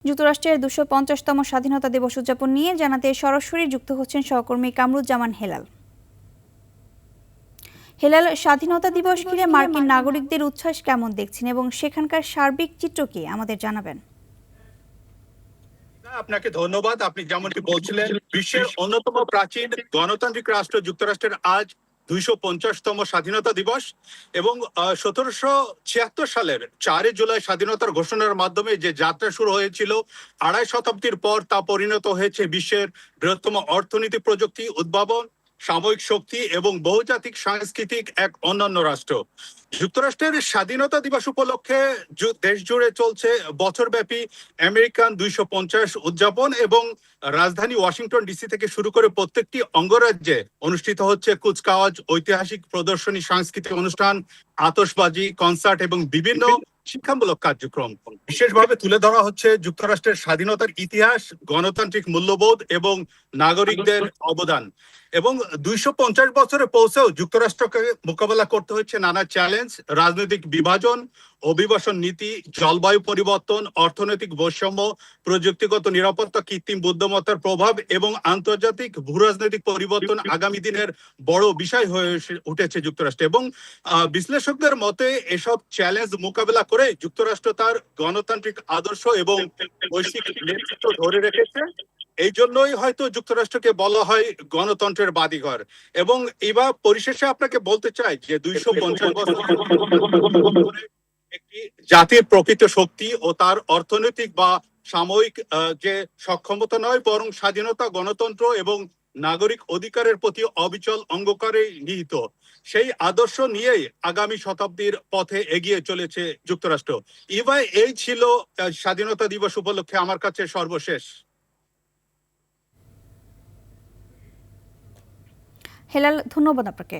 যুক্তরাষ্ট্রের ২৫০তম স্বাধীনতা দিবস উদযাপন নিয়ে জানাতে সরাসরি যুক্ত হচ্ছেন সহকর্মী কামরুজ্জামান হেলাল। হেলাল, স্বাধীনতা দিবস ঘিরে মার্কিন নাগরিকদের উচ্ছ্বাস কেমন দেখছেন এবং সেখানকার সার্বিক চিত্র কি আমাদের জানাবেন? আপনাকে ধন্যবাদ। আপনি যেমনটি বলছিলেন, বিশ্বের অন্যতম প্রাচীন গণতান্ত্রিক রাষ্ট্র যুক্তরাষ্ট্রের আজ ২৫০তম স্বাধীনতা দিবস এবং ১৭৭৬ সালের ৪ জুলাই স্বাধীনতার ঘোষণার মাধ্যমে যে যাত্রা শুরু হয়েছিল, আড়াই শতাব্দীর পর তা পরিণত হয়েছে বিশ্বের বৃহত্তম অর্থনীতি, প্রযুক্তি, উদ্ভাবন, সামরিক শক্তি এবং বহুজাতিক সাংস্কৃতিক এক অন্যান্য রাষ্ট্র। যুক্তরাষ্ট্রের স্বাধীনতা দিবস উপলক্ষে দেশ জুড়ে চলছে বছরব্যাপী আমেরিকান ২৫০ উদযাপন এবং রাজধানী ওয়াশিংটন ডিসি থেকে শুরু করে প্রত্যেকটি অঙ্গরাজ্যে অনুষ্ঠিত হচ্ছে কুচকাওয়াজ, ঐতিহাসিক প্রদর্শনী, সাংস্কৃতিক অনুষ্ঠান, আতশবাজি, কনসার্ট এবং বিভিন্ন শিক্ষামূলক কার্যক্রম। বিশেষভাবে তুলে ধরা হচ্ছে যুক্তরাষ্ট্রের স্বাধীনতার ইতিহাস, গণতান্ত্রিক মূল্যবোধ এবং নাগরিকদের অবদান। এবং ২৫০ বছরে পৌঁছেও যুক্তরাষ্ট্রকে মোকাবেলা করতে হচ্ছে নানা চ্যালেঞ্জ, রাজনৈতিক বিভাজন, অভিবাসন নীতি, জলবায়ু পরিবর্তন, অর্থনৈতিক বৈষম্য, প্রযুক্তিগত নিরাপত্তা, কৃত্রিম বুদ্ধিমত্তার প্রভাব এবং আন্তর্জাতিক ভূরাজনৈতিক পরিবর্তন আগামী দিনের বড় বিষয় হয়ে উঠেছে যুক্তরাষ্ট্র। এবং বিশ্লেষকদের মতে এসব চ্যালেঞ্জ মোকাবেলা করে যুক্তরাষ্ট্র তার গণতান্ত্রিক আদর্শ এবং বৈশ্বিক নেতৃত্ব ধরে রেখেছে। এই জন্যই হয়তো যুক্তরাষ্ট্রকে বলা হয় গণতন্ত্রের বাদিঘর। এবং এবার পরিশেষে আপনাকে বলতে চাই যে ২৫০ বছর একটি জাতির প্রকৃত শক্তি ও তার অর্থনৈতিক বা সাময়িক যে সক্ষমতা নয়, বরং স্বাধীনতা, গণতন্ত্র এবং নাগরিক অধিকারের প্রতি অবিচল অঙ্গীকারে নিহিত। সেই আদর্শ নিয়েই আগামী শতাব্দীর পথে এগিয়ে চলেছে যুক্তরাষ্ট্র। এবার এই ছিল স্বাধীনতা দিবস উপলক্ষে আমার কাছে সর্বশেষ। হেলাল, ধন্যবাদ আপনাকে।